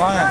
வாங்க.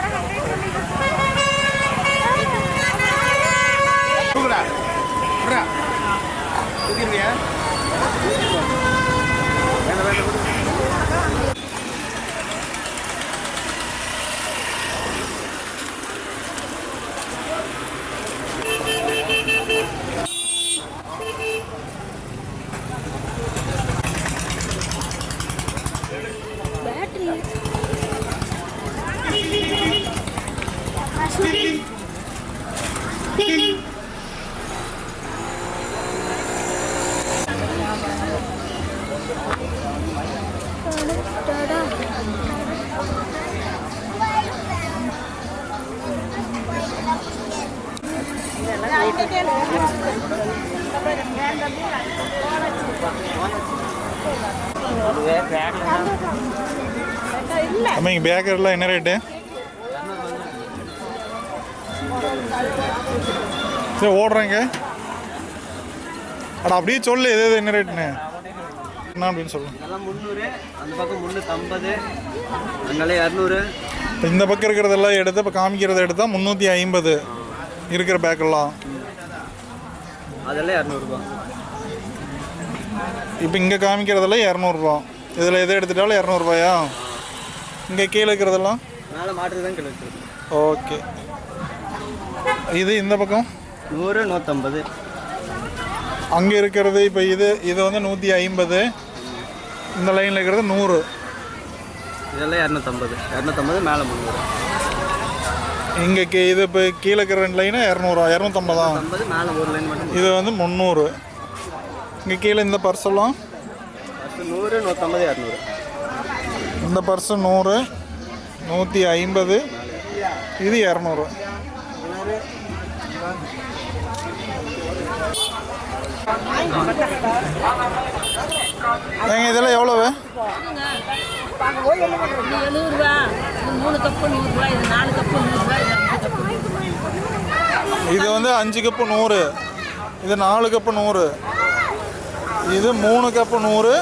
அம்மா பேக்கரில் என்ன ரேட்டு? சரி ஓடுறேங்க. அட அப்படியே சொல்லு எது எது என்ன ரேட்டுன்னு என்ன அப்படின்னு சொல்லுங்க. 300, அந்த பக்கம் 350, அதனால 200. இந்த பக்கம் இருக்கிறதெல்லாம் எடுத்து இப்போ காமிக்கிறத எடுத்தால் 350 இருக்கிற பேக்கெல்லாம் அதெல்லாம் 200 ரூபா. இப்போ இங்கே காமிக்கிறதெல்லாம் 200 இதில் எதை எடுத்துட்டாலும் 200 இங்கே கீழே இருக்கிறதெல்லாம் மேலே மாட்டு தான் கிலோ. ஓகே. இது இந்த பக்கம் 100, 150. அங்கே இருக்கிறது இப்போ இது வந்து 150. இந்த லைனில் இருக்கிறது 100. இதெல்லாம் 250 மேலே 300. இங்கே இது இப்போ கீழே இருக்கிற 2 லைனு 200 250 மேலே ஒரு லைன் மட்டும். இது வந்து 300. இங்கே கீழே இந்த பர்ஸெல்லாம் 100, 150, 200. இந்த பர்ஸு 100, 150, இது 200. ஏங்க இதெல்லாம் எவ்வளவு? 70 ரூபா. 3 கப்பு 100 ரூபாய், இது 4 கப்பு 100 ரூபாய், இது 5 கப்பு. இது வந்து 5 கப்பு 100, இது 4 கப்பு 100, இது 3 கப்பு 100,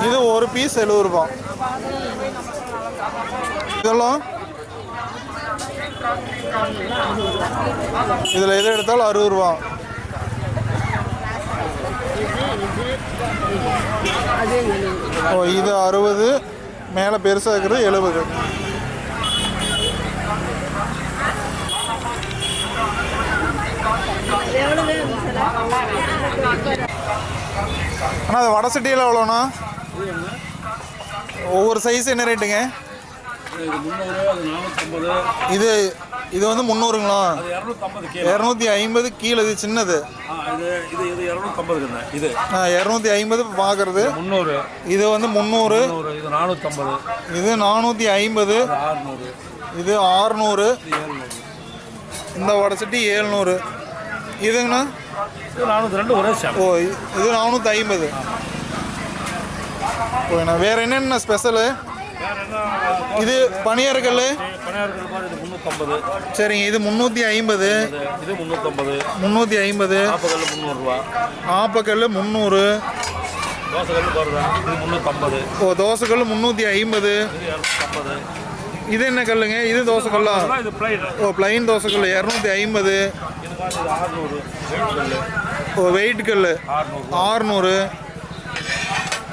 இது ஒரு பீஸ் 70 ரூபா. இதெல்லாம் இதில் எது எடுத்தாலும் 60 ரூபா. ஓ இது 60, மேலே பெருசாக இருக்கிறது 70. அண்ணா அது வடை சட்டியில் எவ்வளோண்ணா? ஒவ்வொரு சைஸ் என்ன ரேட்டுங்க? இது இது வந்து 300ங்களா? 250 கீழே. இது சின்னது 250 பார்க்குறது 300. இது வந்து 300. இது 450. இது 450. இது 600. இந்த வடை சட்டி 700. இதுங்கண்ணா 402 ஒரே ஷாப். ஓ இது 450. ஓண்ணா வேறு என்னென்ன ஸ்பெஷலு? இது பனியாரக்கல். பனியாரக்கல் இது 350. சரிங்க. இது 350. இது 350. 350. ஆப்பக்கல் 300 ரூபா. ஆப்பக்கல் 300. தோசைக்கல் போடுறா இது 350. ஓ தோசைக்கல் 350. இது 250. இது என்ன கல்லுங்க? இது தோசைக்கல்லா? இது பிளைன். ஓ பிளைன் தோசைக்கல் 250. இது மாதிரி 600. வெயிட் கல். ஓ வெயிட் கல் 600.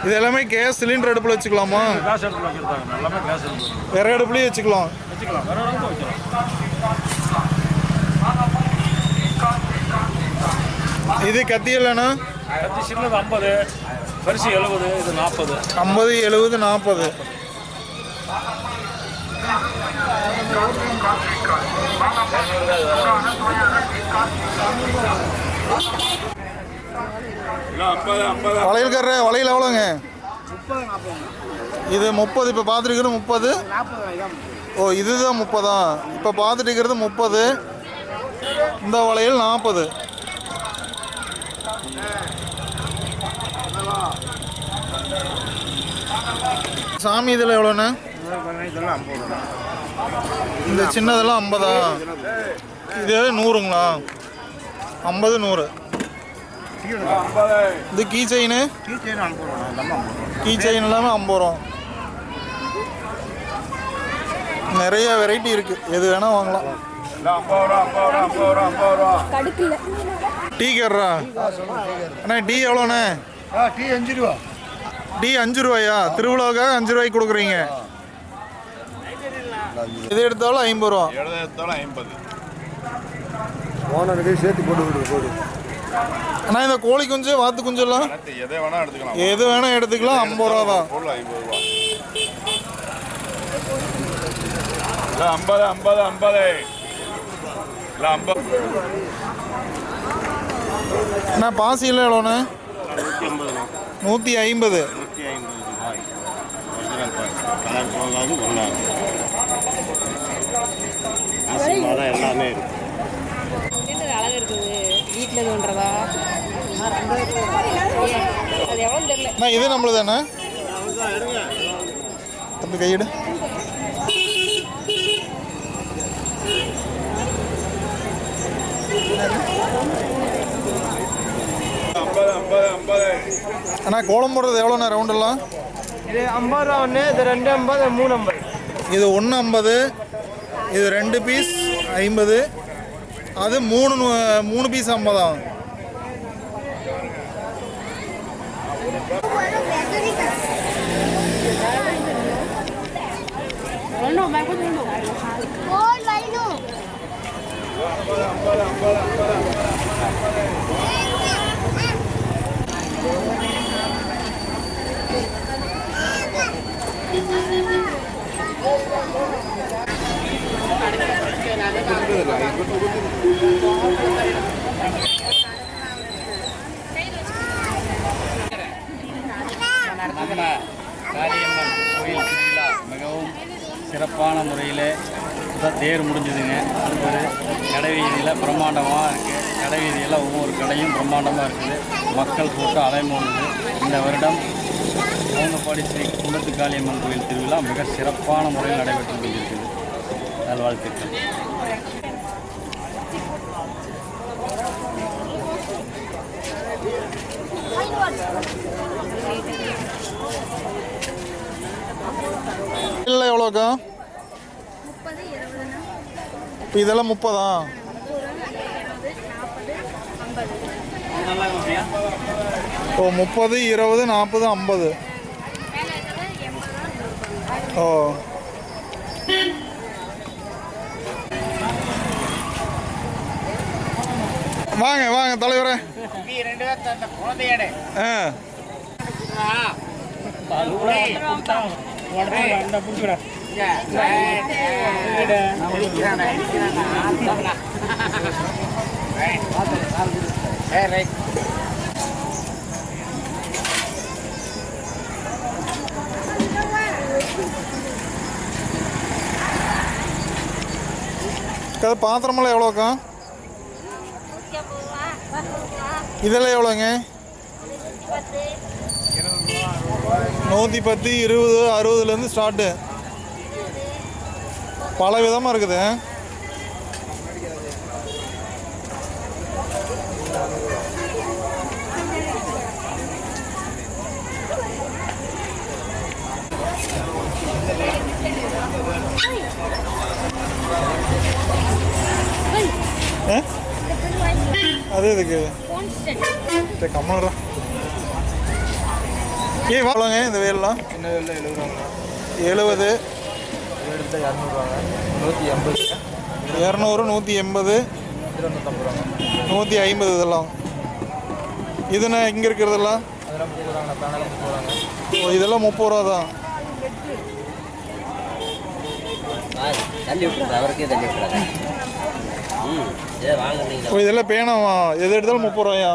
இது எல்லாமே கேஸ் சிலிண்டர் அடுப்பில் வச்சுக்கலாமா? கேஸ் அடுப்பில் வச்சுருக்காங்க. எல்லாமே கேஸ் அடுப்பு. விறகு அடுப்புலேயும் வச்சுக்கலாம். வேற இடத்துல வைக்கலாம். இது கத்தி இல்லைண்ணா? கத்தி சின்னது 50, பரிசு 70, இது 40. 50, 70, 40. வளையல்காரர் வளையல் எவ்வளோங்க? இது 30. இப்போ பார்த்துருக்கிறது 30. ஓ இதுதான் 30. இப்போ பார்த்துட்டு இருக்கிறது 30. இந்த வளையல் 40. சாமி இதில் எவ்வளோண்ணே? இந்த சின்னதெல்லாம் 50. இது 100ங்களா? 50, 100. இது கீ செயின். கீ செயின் எல்லாமே 50 ரூபா. நிறைய வெரைட்டி இருக்குது, எது வேணால் வாங்கலாம். டீ கேட்றா அண்ணா, டீ எவ்வளோண்ணே? டீ 5 ரூபா. டீ 5 ரூபாயா? திருவிழாவுக்காக 5 ரூபாய்க்கு கொடுக்குறீங்க. எது எடுத்தாலும் 50 ரூபா. எடுத்தாலும் 50. ஓனருக்கு சேர்த்து போடு. அண்ணா, இந்த கோழி குஞ்சு வாத்து குஞ்செல்லாம் எதை வேணா எடுத்துக்கலாம். எது வேணா எடுத்துக்கலாம், 50 ரூபா தான். 50 ரூபா. 50 50 50. அண்ணா, பாசியில் எவ்வளோண்ணே? 150. எல்லாமே அழகு இருக்குது. வீட்டில் தோன்றதா அது எவ்வளோன்னு தெரியல. அண்ணா, இது நம்மளுது தானே? தம்பி கையிடு. அண்ணா, கோலம் போடுறது எவ்வளோண்ணா ரவுண்டெல்லாம்? இது 50 ரூபா ஒன்று, இது 2 50, 3 50. இது 1 50, இது 2 பீஸ் 50, அது 3 பீஸ் 50 ஆகும். நம்ம காளியம்மன் கோயில் திருவிழா மிகவும் சிறப்பான முறையில் தான் தேர் முடிஞ்சதுங்க. அடுத்தது கடை வீதியில் பிரம்மாண்டமாக இருக்குது. கடை வீதியில் ஒவ்வொரு கடையும் பிரம்மாண்டமாக இருக்குது. மக்கள் கூட்டம் அலைமோதுது. இந்த வருடம் கவுந்தப்பாடி ஸ்ரீ குண்டத்து காளியம்மன் கோயில் திருவிழா மிக சிறப்பான முறையில் நடைபெற்று கொண்டிருக்குது. நல்வாழ்த்துக்கள். இல்லை எவ்வளோக்கா? இப்போ இதெல்லாம் 30ஆ? ஓ, 30, 20, 40, 50. ஓ, வாங்க வாங்க தலைவரே. ஆ, அது பாத்திரமெல்லாம் எவ்வளோக்கா? இதெல்லாம் எவ்வளோங்க? 110, 20, 60லேருந்து ஸ்டார்ட்டு. பல விதமாக இருக்குது. அது இதுக்கு கம்மனரா. வாங்க இந்த வேலாம். சின்ன வேலில் 70 ரூபாங்க. 70 எடுத்தால் 200 180. 200, 180, 150 150 இதெல்லாம். இதுண்ணா இங்கே இருக்கிறதெல்லாம் அதெல்லாம் 30 ரூபாங்க. பேனெல்லாம் 30 ரூபாங்க. ஓ, இதெல்லாம் 30 ரூபா தான். தள்ளி விட்டுருங்க, அவருக்கே தள்ளி விட்டுறாங்க. ஓ, இதெல்லாம் பேனாவா? எது எடுத்தாலும் 30 ரூபாயா?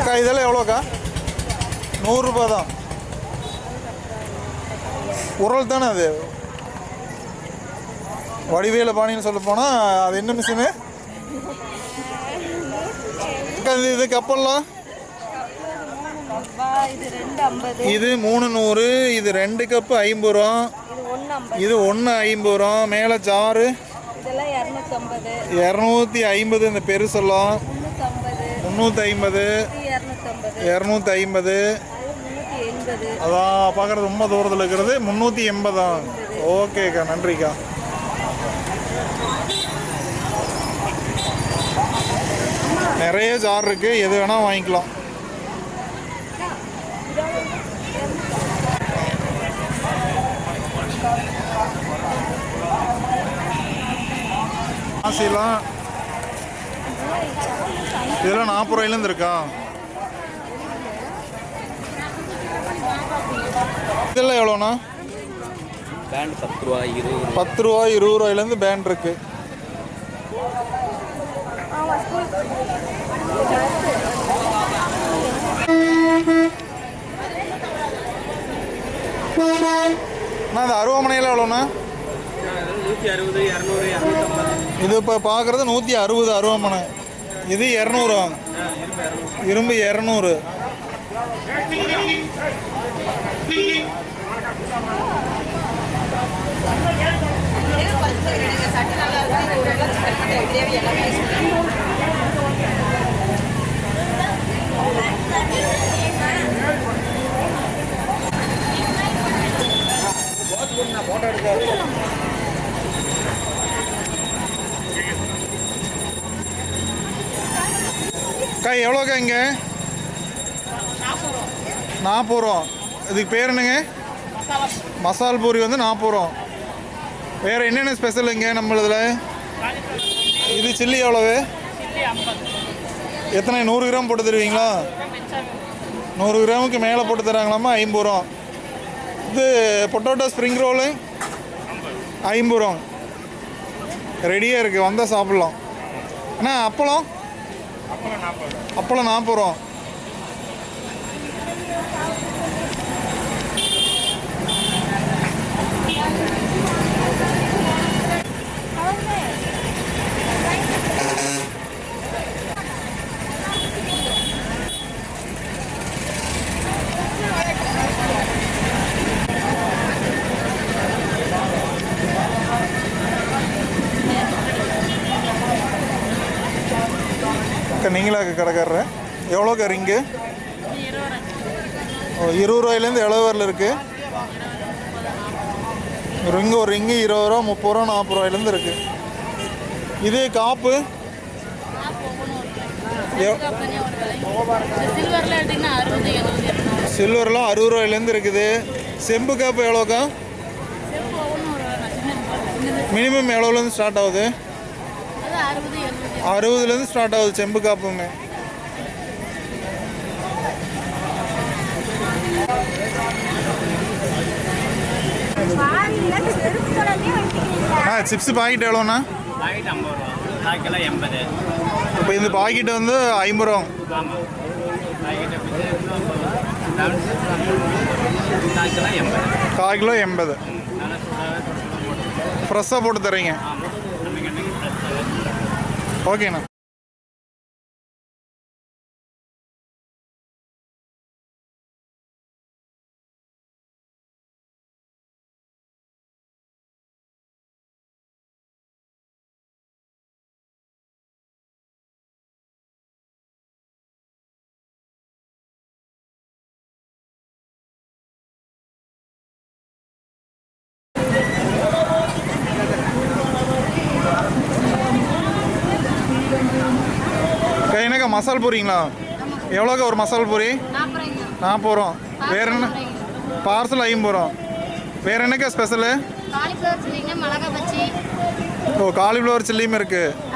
அக்கா, இதெல்லாம் எவ்வளோக்கா? 100 ரூபா தான். உரல் தானே அது? வடிவேல பாணின்னு சொல்ல போனால் அது என்ன மிஷினு? இது கப்பல்லாம் இது 250. இது 300. இது 2 கப்பு 50 ரூபா. இது 1 இது 150 ரூபா. மேலே ஜாரு இதெல்லாம் 250. 250. இந்த பெருசெல்லாம் 350. 350, 250. 250. அது 380. அதான் பார்க்குறது ரொம்ப தூரத்தில் இருக்கிறது 380. ஓகேக்கா, நன்றிக்கா. நிறைய ஜார் இருக்குது, எது வேணால் வாங்கிக்கலாம். ஆசிலாம் இதெல்லாம் 40 ரூபாயிலேருந்து இருக்கா? இதெல்லாம் எவ்வளோண்ணா? பேண்ட் 10 ரூபா 20. 10 ரூபா 20 ரூபாயிலேருந்து பேண்ட் இருக்குது. அண்ணா இந்த அருவாமனையில் எவ்வளோண்ணா? 160, 200, 250. இது இப்போ பார்க்குறது 160 அருவாமனை. இது 200. இரும்பு 200. போட்டோ எடுக்காது. அக்கா எவ்வளோக்கா இங்கே? 40 ரூபா. இதுக்கு பேர் என்னங்க? மசால் பூரி வந்து 40 ரூபா. வேறு என்னென்ன ஸ்பெஷல் இங்கே நம்மளதில்? இது சில்லி எவ்வளவு? எத்தனை? 100 கிராம் போட்டு தருவீங்களா? 100 கிராமுக்கு மேலே போட்டு தராங்களாமா? 50 ரூபா. இது பொட்டோட்டோ ஸ்ப்ரிங் ரோலு 50 ரூபா. ரெடியாக இருக்குது, வந்தால் சாப்பிட்லாம். அண்ணா அப்பளம்? அப்பளம் 40 ரூபா. நீங்களா கடைக்காரரு? எவ்வளோக்கா ரிங்கு? 20 ரூபாயிலேருந்து 70 வரல இருக்குது ரிங்கு. ஒரு ரிங்கு 20 ரூபா, 30 ரூபா, 40 ரூபாயிலேருந்து இருக்குது. இது காப்பு சில்வர்லாம் 60 ரூபாயிலேருந்து இருக்குது. செம்பு காப்பு எவ்வளோக்கா? மினிமம் எவ்வளோலேருந்து ஸ்டார்ட் ஆகுது? 60லேருந்து ஸ்டார்ட் ஆகுது செம்பு காப்புங்க. சிப்ஸ் பாக்கெட் எவ்வளோண்ணா? பாக்கெட் 50 ரூபா, பாக்கெல்லாம் 80. இப்போ இந்த பாக்கெட் வந்து 50 ரூபா. ஆமாம், பாக்கெட்டை பிடிச்சி 80. 1/4 கிலோ 80. நல்லா சூடாகவே ஃப்ரெஷ்ஷாக போட்டு தரீங்க. ஓகேண்ணா. என்னக்கா மசால் பூரிங்களா? எவ்வளோக்கா ஒரு மசால் பூரி? 40 ரூபா. வேறு என்ன? பார்சல் 50 ரூபா. வேறு என்னக்கா ஸ்பெஷலு? காலிஃப்ளவர் சில்லிங்க, மிளகா பச்சி. ஓ, காலிஃப்ளவர் சில்லியும் இருக்குது.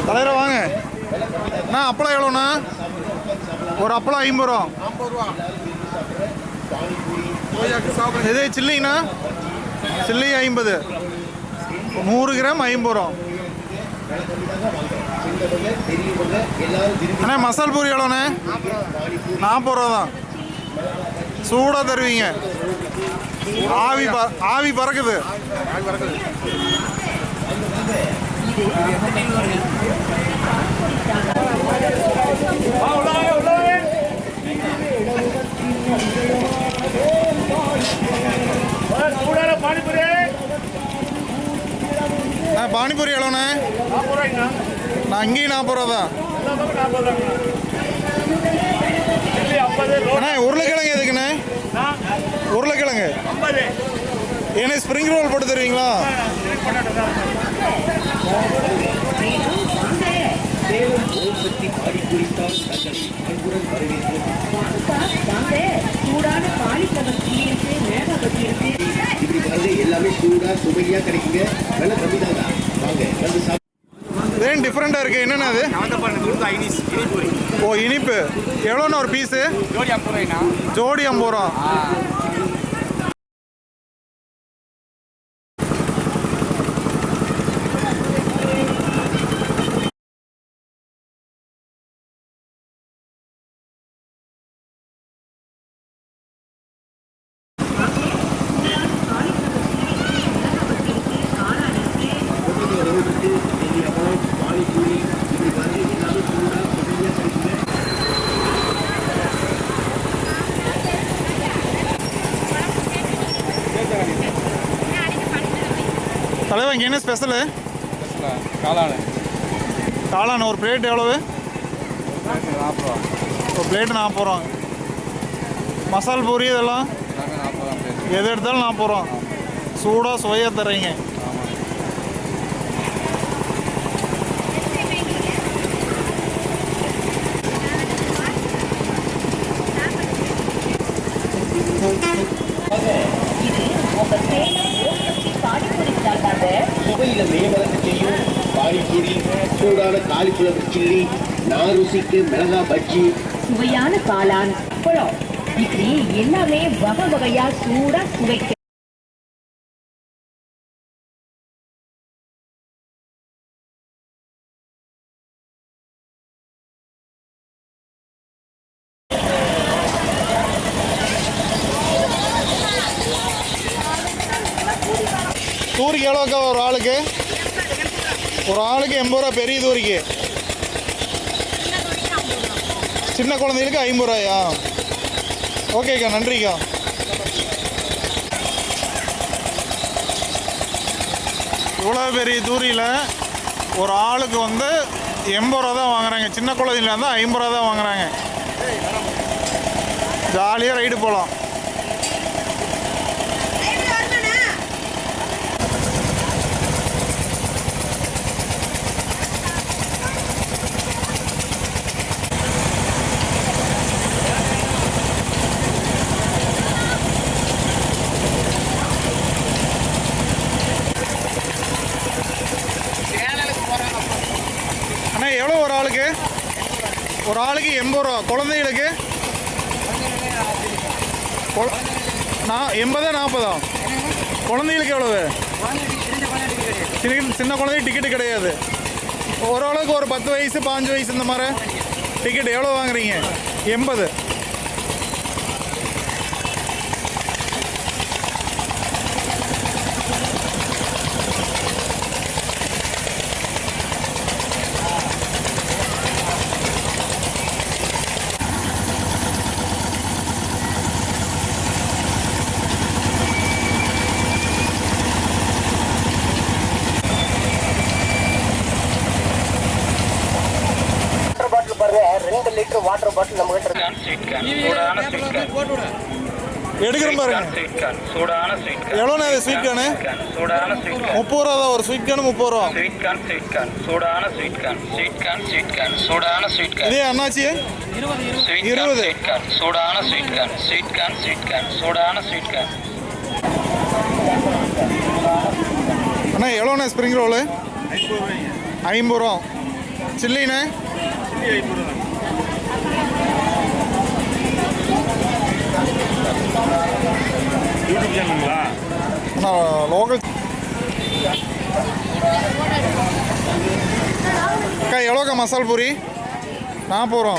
தலைவர வாங்க. அண்ணா அப்பளம் எவ்வளோண்ணா? ஒரு அப்பளம் 50 ரூபா. இது சில்லிங்கண்ணா? சில்லி 50. 100 கிராம் 50 ரூபா. அண்ணா மசால் பூரி எவ்வளோண்ணே? 40 ரூபா தான். சூடாக தருவீங்க. ஆவி பறக்குது. பானிபூரி எவ்வளோண்ணே? நான் இங்கேயும் 40 ரூபா தான். அண்ணா உருளைக்கிழங்கு எதுக்குண்ணே? உருளைக்கிழங்கு ஏன்னா ஸ்ப்ரிங் ரோல் போட்டு தருவீங்களா? எல்லாமே சூடா சுவையா கிடைக்குங்க. விலை கம்மி தான். வாங்க வந்து ஏன் டிஃப்ரெண்டாக இருக்குது? என்னென்ன அது? ஓ இனிப்பு. எவ்வளோண்ணா ஒரு பீஸு? ஜோடி 50 ரூபாய்ண்ணா. ஜோடி 50 ரூபா. தலைவா இங்கே என்ன ஸ்பெஷலு? காளான் ஒரு பிளேட் எவ்வளவு? 40 ரூபா. ஒரு பிளேட்டு 40 ரூபா. மசால் பூரி இதெல்லாம் 40 ரூபா. எது எடுத்தாலும் 40 ரூபா. சூடாக சுவையாக தர்றீங்க. சுவையில மேம்படுத்த செய்யும் பானிபூரி, சூடான காலிஃப்ளவர் சில்லி, நாருசிக்கு மிளகா பஜ்ஜி, சுவையான காளான், பழம், இப்படி எல்லாமே வகை வகையா சூடா சுவைக்க. தூரிக்கு எவ்வளோக்கா ஒரு ஆளுக்கு? ஒரு ஆளுக்கு 80 ரூபா பெரிய தூரிக்கு. சின்ன குழந்தைகளுக்கு 50 ரூபாயா? ஓகேக்கா, நன்றிக்கா. இவ்வளோ பெரிய தூரியில் ஒரு ஆளுக்கு வந்து 80 ரூபா தான் வாங்குறாங்க. சின்ன குழந்தையில இருந்தால் 50 ரூபா தான் வாங்குறாங்க. ஜாலியாக ரைடு போகலாம். அண்ணா எவ்வளோ ஒரு ஆளுக்கு? ஒரு ஆளுக்கு 80 ரூபா. குழந்தைகளுக்கு 80 40? குழந்தைகளுக்கு எவ்வளவு? சின்ன குழந்தை டிக்கெட்டு கிடையாது. ஓரளவுக்கு ஒரு 10 வயசு 5 வயசு இந்த மாதிரி டிக்கெட் எவ்வளோ வாங்குறீங்க? 80. வாட்டர் பாட்டில் நம்ம கிட்ட எடுக்கிறோம் பாருங்க. எவ்வளோண்ணா இது ஸ்வீட் கானு? 30 ரூபா தான் ஒரு ஸ்வீட் கானு. 30 ரூபா. இதே அண்ணாச்சி 20. அண்ணா எவ்வளோண்ணா ஸ்ப்ரிங் ரோலு? 50 ரூபா. சில்லிண்ணே யூடியூப் சேனலுங்களா? லோக்கல் எவ்வளோக்கா மசால் பூரி? 40 ரூபா.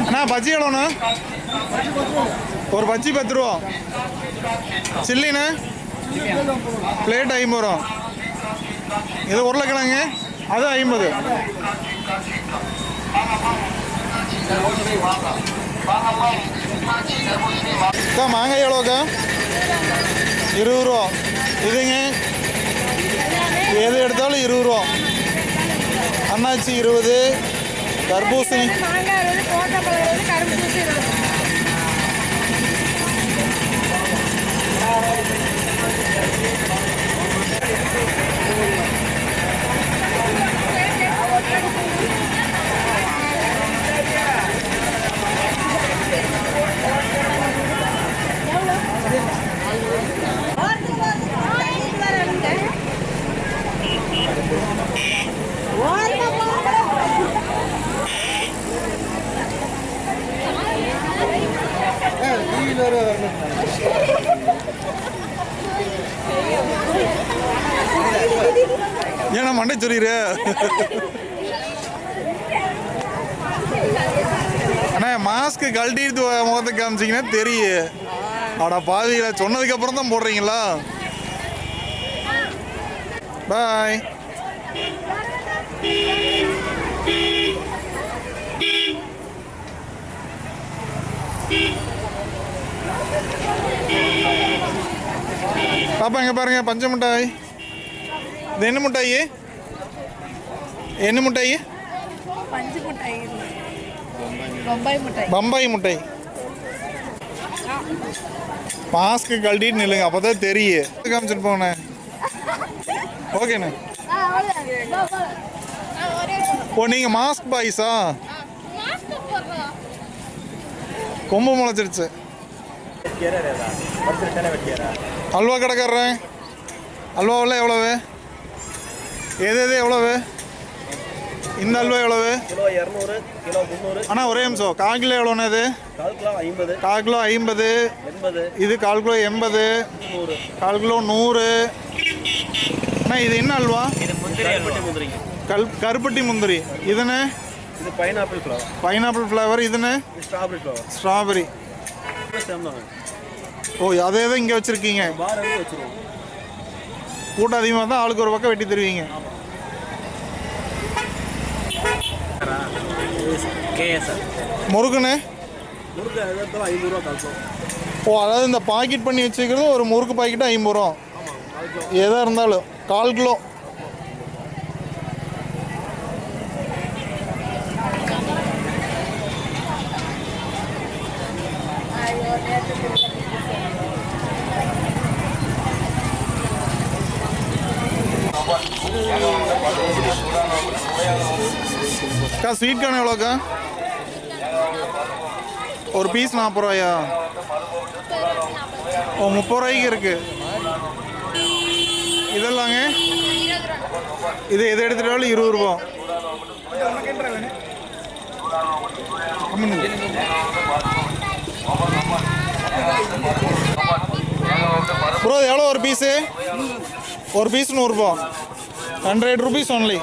அண்ணா பஜ்ஜி எவ்வளோண்ணா? ஒரு பஜ்ஜி 10 ரூபா. சில்லிண்ணா பிளேட் 50 ரூபா. இது உருளைக்கிழங்கு அது 50. அக்கா மாங்காய் எவ்வளோக்கா? 20 ரூபா. இதுங்க எது எடுத்தாலும் 20 ரூபா. அண்ணாச்சி 20, தர்பூசணி ஏன்னா மண்டை சொல்லிடு. அண்ணா மாஸ்க்கு கழட்டிட்டு முகத்தை காமிச்சிங்கன்னா தெரியும். அடா பாதியில சொன்னதுக்கு அப்புறம் தான் போடுறீங்களா? பாய். பாப்பா இங்கே பாருங்க பஞ்ச மிட்டாய். இது என்ன மிட்டாய்? என்ன மிட்டாய்? பஞ்சு மிட்டாய், பம்பாய் மிட்டாய். பம்பாய் மிட்டாய். மாஸ்க்கு கழட்டிட்டு நில்லுங்க அப்போதான் தெரியும். காமிச்சிட்டு போங்கண்ணே. ஓகேண்ணே. ஓ நீங்கள் மாஸ்க் பாய்ஸா? கொம்பு முளைச்சிருச்சு. அல்வா கடைக்காரன் அல்வாவெல்லாம் எவ்வளவு? எது எவ்வளவு? இந்த அல்வா எவ்வளவு? Kilo 200, kilo 300. அண்ணா ஒரே நிமிஷம். 1/4 கிலோ எவ்வளோண்ணா இது? 1/4 கிலோ 50. 1/4 கிலோ 50. 80. இது 1/4 கிலோ 80. 100. 1/4 கிலோ 100. அண்ணா இது என்ன அல்வா? இது முந்திரி. கருப்பட்டி முந்திரி. இதுன்னு இது பைனாப்பிள் ஃப்ளவர். Pineapple flower. இதுன்னு ஸ்ட்ராபெரி ஃப்ளவர். ஸ்ட்ராபெரி. ஓ அதே தான் இங்கே வச்சுருக்கீங்க. பார் வந்து வச்சுருவோம். கூட்டம் அதிகமாக தான் ஆளுக்கு ஒரு பக்கம் வெட்டி தருவீங்க. முறுக்குண்ணே? முறுக்கு எதாவது 50 ரூபா காசு. ஓ அதாவது இந்த பாக்கெட் பண்ணி வச்சுக்கிறது ஒரு முறுக்கு பாக்கெட்டு 50 ரூபா. எதாக இருந்தாலும் 1/4 கிலோ. அக்கா ஸ்வீட் கார்ன் எவ்வளோக்கா? ஒரு பீஸ் 40 ரூபாயா? ஓ 30 ரூபாய்க்கு இருக்கு. இதெல்லாங்க இது எது எடுத்துட்டாலும் 20 ரூபா. ப்ரோ எவ்வளோ ஒரு பீஸு? ஒரு பீஸ் 100 ரூபா. 100 rupees only.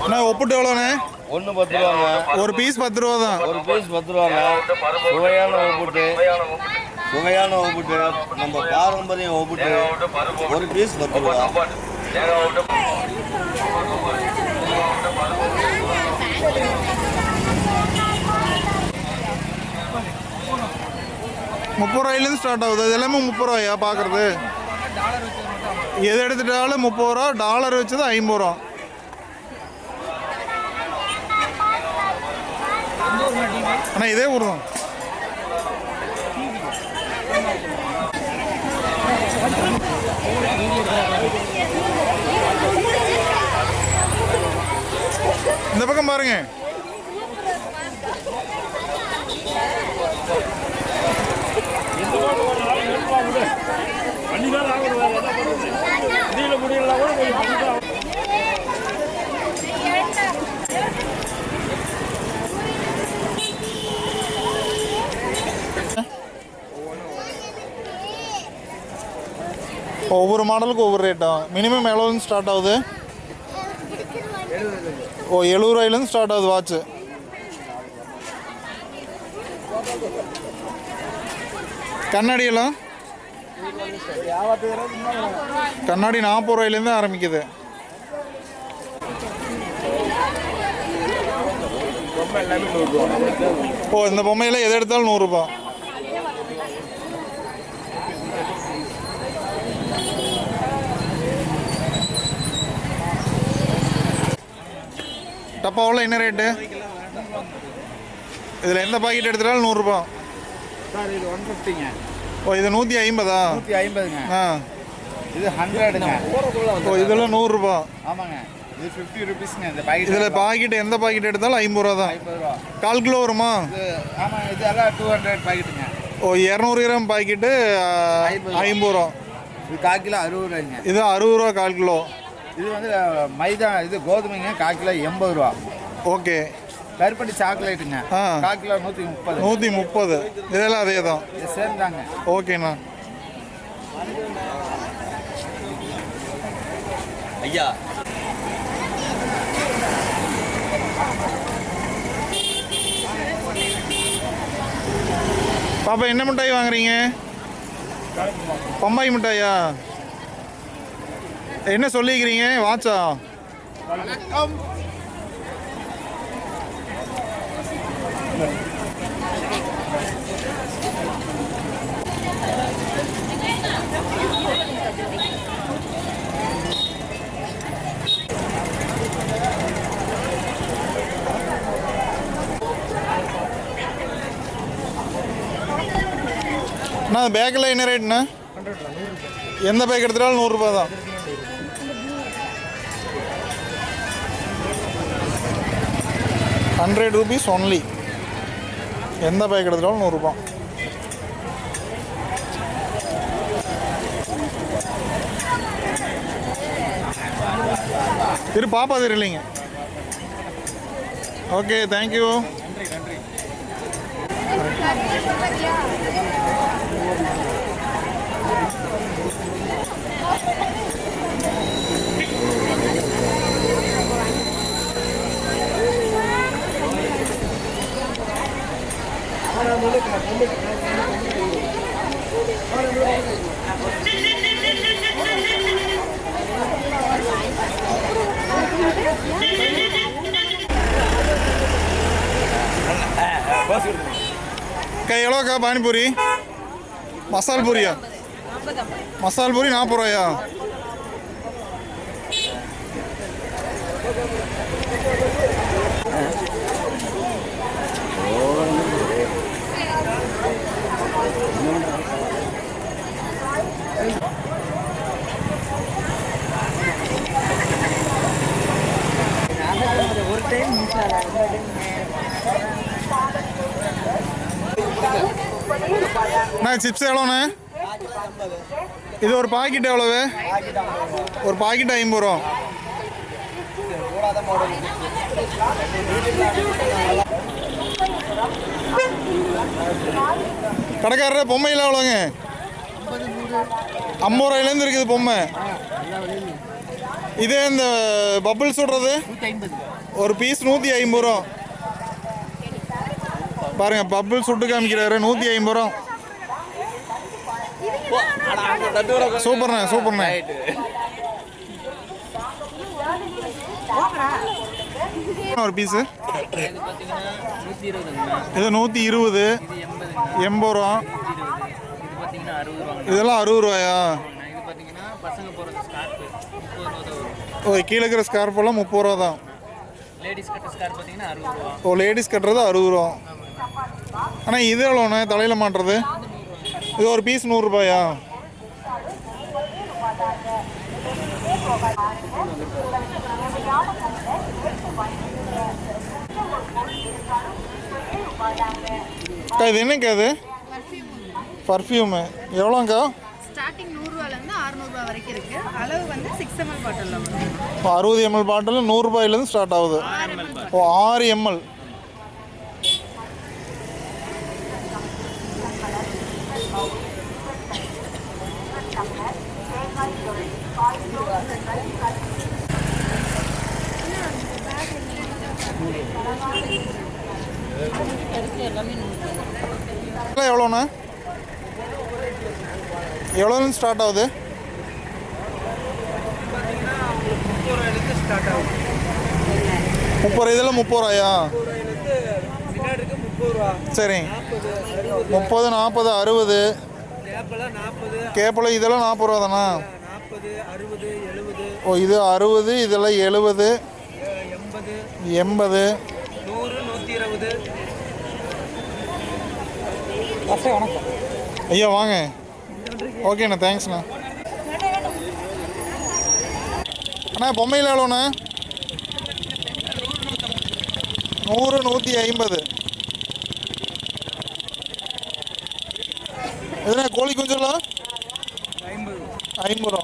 அண்ணா ஒப்புட்டு எவ்வளோண்ணே? 1 10 ரூபாங்க. ஒரு பீஸ் 10 ரூபா தான். ஒரு பீஸ் 10 ரூபாங்க. சுவையான ஒப்புட்டு. சுவையான ஒப்புட்டு. நம்ம பாரம்பரியம் ஒப்புட்டு. ஒரு பீஸ் 10 ரூபா. 30 ரூபாயிலேருந்து ஸ்டார்ட் ஆகுது. அது எல்லாமே 30 ரூபாயா பார்க்குறது? எது எடுத்துட்டாலும் 30 ரூபா. டாலர் வச்சது 50 ரூபா. அண்ணா இதே ஊர் தான். இந்த பக்கம் பாருங்க. முடியல ஒவ்வொரு மாடலுக்கும் ஒவ்வொரு ரேட்டா? மினிமம் எவ்வளோன்னு ஸ்டார்ட் ஆகுது? ஓ 70 ரூபாயிலேருந்து ஸ்டார்ட் ஆகுது வாட்ச்சு. கண்ணாடியெல்லாம் கண்ணாடி 40 ரூபாயிலேருந்து ஆரம்பிக்குது. ஓ இந்த பொம்மையில் எது எடுத்தாலும் 100 ரூபா. டப்பாவில் என்ன ரேட்டு? இதில் எந்த பாக்கெட் எடுத்துட்டாலும் 100 ரூபா. சார் இது 150ங்க. ஓ இது 150? 150ங்க. ஆ இது 100ங்க. ஓ இதெல்லாம் 100 ரூபா. ஆமாங்க. இது 50 ருபீஸ்ங்க இந்த பாக்கெட். இதில் பாக்கெட் எந்த பாக்கெட் எடுத்தாலும் 50 ரூபா தான். 50 ரூபா. 1/4 கிலோ வருமா? இது ஆமாம், இதெல்லாம் 200 பாக்கெட்டுங்க. ஓ 200 கிராம் பாக்கெட்டு 50 ரூபா. இது 1/4 கிலோ 60 ரூபாய்ங்க. இது 60 ரூபா 1/4 கிலோ. இது வந்து மைதா இது கோதுமைங்க 1/4 கிலோ 80 ரூபா. ஓகே. கருப்பட்டி சாக்லேட்டுங்க ஆ 1/4 கிலோ 130. 130. இதெல்லாம் அதே தான். இது சேர்ந்தாங்க. ஓகேண்ணா. ஐயா பாப்பா என்ன மிட்டாய் வாங்குறீங்க? பம்பாய் மிட்டாயா? என்ன சொல்லிக்கிறீங்க? வாட்சா? அண்ணா பேக்கில் என்ன ரேட்ண்ணா? எந்த பேக் எடுத்துட்டாலும் 100 ரூபா தான். ₹100 ஒன்லி. எந்த பேக் எடுத்துட்டாலும் 100 ரூபா. திரு பாப்பா தெரியலைங்க. Okay thank you. அக்கா எவ்வளோக்கா பானிபூரி? மசால் பூரியா? மசால் பூரி 40 ரூபாயா? ஒரு டைம் அண்ணா சிப்ஸ் எவ்வளோண்ணே? இது ஒரு பாக்கெட் எவ்வளவு? ஒரு பாக்கெட் 50 ரூபா. கடைக்காரர் பொம்மையில் எவ்வளோங்க? 50 ரூபாயிலேருந்து இருக்குது பொம்மை. இதே இந்த பப்புள்ஸ் சுடுறது ஒரு பீஸ் 150 ரூபா. பாருங்க பப்புள் சுட்டு காமிக்கிறாரு 150 ரூபா. சூப்பர்ண்ணே சூப்பர்ண்ணே. ஒரு பீஸு இது 120, 80 ரூபா. இதெல்லாம் 60 ரூபாயா? ஓ கீழே இருக்கிற ஸ்கார்ஃபெல்லாம் 30 ரூபா தான். ஓ லேடிஸ் கட்டுறது 60 ரூபா. ஆனால் இது எவ்வளோண்ணே தலையில் மாட்டுறது? இது ஒரு பீஸ் 100 ரூபாயா? அக்கா இது என்னக்கா? இது பர்ஃப்யூமு எவ்வளோங்க்கா? ஸ்டார்டிங் 100 ரூபாயிலேருந்து 600 ரூபா வரைக்கும் இருக்கு. அளவு வந்து 6 ml பாட்டில் வரும். இப்போ 60 ml பாட்டில் 100 ரூபாயிலேருந்து ஸ்டார்ட் ஆகுது. ஓ 6 ml. எவ்வளோண்ணா? எவ்வளோன்னு ஸ்டார்ட் ஆகுது? 30 இதில் 30 ரூபாயா? சரி, 30, 40, 60. கேப்பலை இதெல்லாம் 40 ரூபா தானா? ஓ, இது 60, இதெல்லாம் 70, 80, 100, 120. ஐயா வாங்க. ஓகேண்ணா, தேங்க்ஸ்ண்ணா. அண்ணா பொம்மையில் எவ்வளோண்ணா? 100, 150. எதுனா கோழி குஞ்செல்லாம் 50 ரூபா.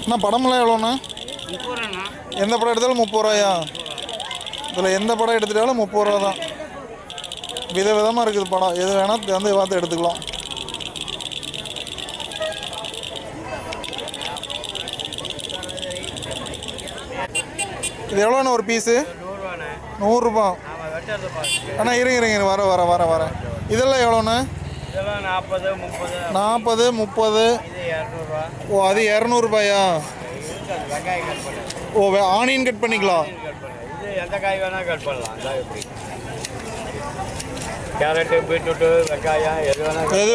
அண்ணா படமெல்லாம் எவ்வளோண்ணா? எந்த படம் எடுத்தாலும் 30 ரூபாயா? இதில் எந்த படம் எடுத்துட்டாலும் 30 ரூபா தான். விதவிதமாக இருக்குது படம். எது வேணால் வந்து பார்த்து எடுத்துக்கலாம். இது எவ்வளோண்ணா ஒரு பீஸு? 100 ரூபா. அண்ணா இருங்க வரேன். இதெல்லாம் எவ்வளோண்ணா? 40, 30. ஓ, அது 200 ரூபாயா? ஓ, ஆனியன் கட் பண்ணிக்கலாம். எந்த காய் வேணால் கட் பண்ணலாம். கேரட்டு, பீட்ரூட்டு, வெங்காயம் எது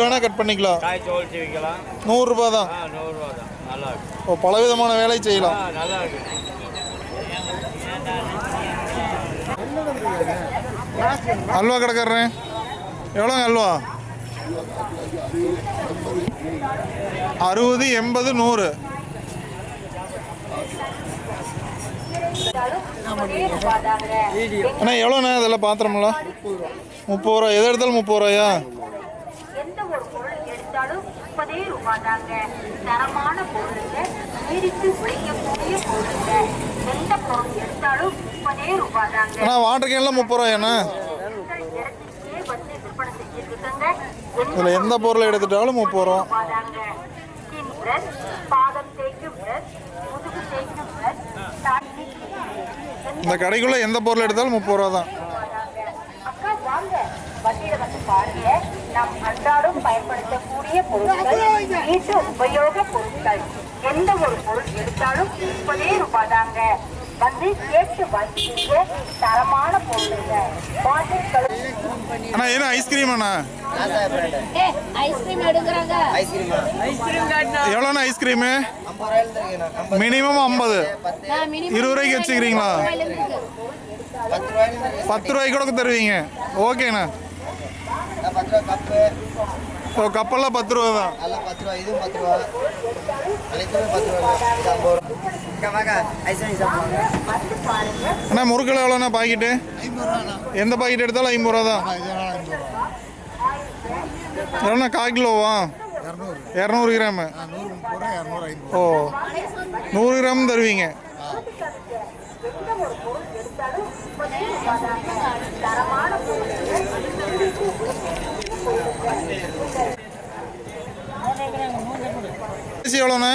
வேணால் கட் பண்ணிக்கலாம். காய் தோல்ச்சி வைக்கலாம். 100 ரூபா தான். 100 ரூபா தான். நல்லா இருக்கு. ஓ, பலவிதமான வேலை செய்யலாம். நல்லா இருக்கு. அல்வா கடைக்காரன் எவ்வளோங்க அல்வா? 60, 80, 100. அண்ணா எவ்வளோண்ணா இதெல்லாம் பாத்திரமெல்லாம்? 30 ரூபா. எது எடுத்தாலும் 30 ரூபாயா? எந்த ஒரு பொருள் எடுத்தாலும் 30 ரூபாய் தாங்க. தரமான பொருளுங்க, நீடித்து உழைக்கக்கூடிய பொருளுங்க. எந்த பொருள் எடுத்தாலும் 30 ரூபாய் தாங்க. அண்ணா வாட்டர் கேன்லாம் 30 ரூபாயாண்ணா? வந்து விற்பனை செஞ்சுட்டு இருக்காங்க. இதில் எந்த பொருளை எடுத்துட்டாலும் 30 ரூபா. பாதம் தேய்க்கும் பிரஷ், முதுகு தேய்க்கும் பிரஷ், இந்த கடைக்குள்ளே எந்த பொருள் எடுத்தாலும் 30 ரூபா தான். அக்கா வாங்க, வண்டியில வந்து பாருங்க. நாம் அன்றாடம் பயன்படுத்தக்கூடிய பொருட்கள், வீட்டு உபயோக பொருட்கள். எந்த ஒரு பொருள் எடுத்தாலும் 30 ரூபாய் தாங்க. வந்து கேட்டு வாங்கிக்கீங்க. தரமான பொருளுங்க. அண்ணா என்ன ஐஸ்கிரீம் அண்ணா? ஐஸ்கிரீம் எடுக்கிறாங்க. எவ்வளோண்ணா ஐஸ்கிரீமு? மினிமம் 50. 20 ரூபாய்க்கு வச்சுக்கிறீங்களா? 10 ரூபாய்க்கு கூட தருவீங்க. ஓகேண்ணா. ஓ, கப்பெல்லாம் 10 ரூபா தான். அண்ணா முறுக்கில் எவ்வளோண்ணா பாக்கெட்டு? எந்த பாக்கெட் எடுத்தாலும் 50 ரூபா தான். எவ்வளோண்ணா 1/4 கிலோவா? 200 கிராமு. ஓ, 100 கிராம் தருவீங்க. எவ்வளோண்ணா?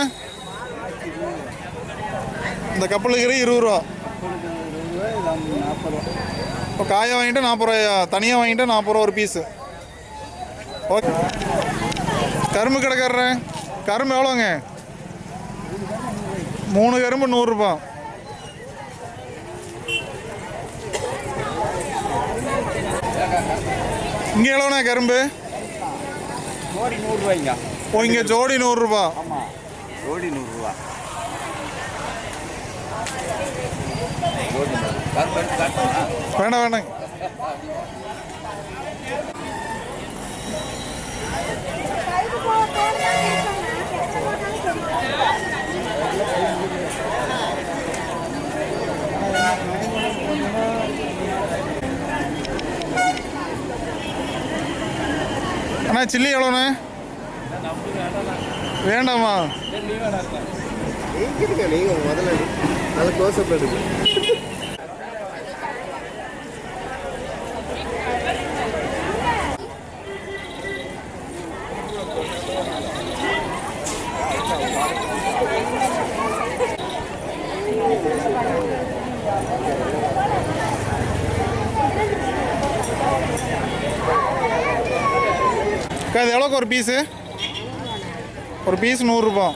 இந்த கப்பலுக்கு 20 ரூபா. இப்போ காயை வாங்கிட்டு 40 ரூபாயா? தனியாக வாங்கிட்டு 40 ரூபா ஒரு பீஸு. ஓகே. கரும்பு கடைக்காரன் கரும்பு எவ்வளோங்க? 3 கரும்பு 100 ரூபா. இங்கே எவ்வளோண்ணா கரும்பு? ஜோடி 100 ரூபாய்ங்க. ஓ, இங்கே ஜோடி 100 ரூபா. ஆமாம், ஜோடி 100 ரூபா. வேண்டாம். அண்ணா சில்லி எவ்வளோண்ணே? வேண்டாமா? நீங்கள் முதல்ல நல்ல க்ளோஸ்அப் எடுங்க. அக்கா இது எவ்வளோக்கு ஒரு பீஸு? ஒரு பீஸ் 100 ரூபா.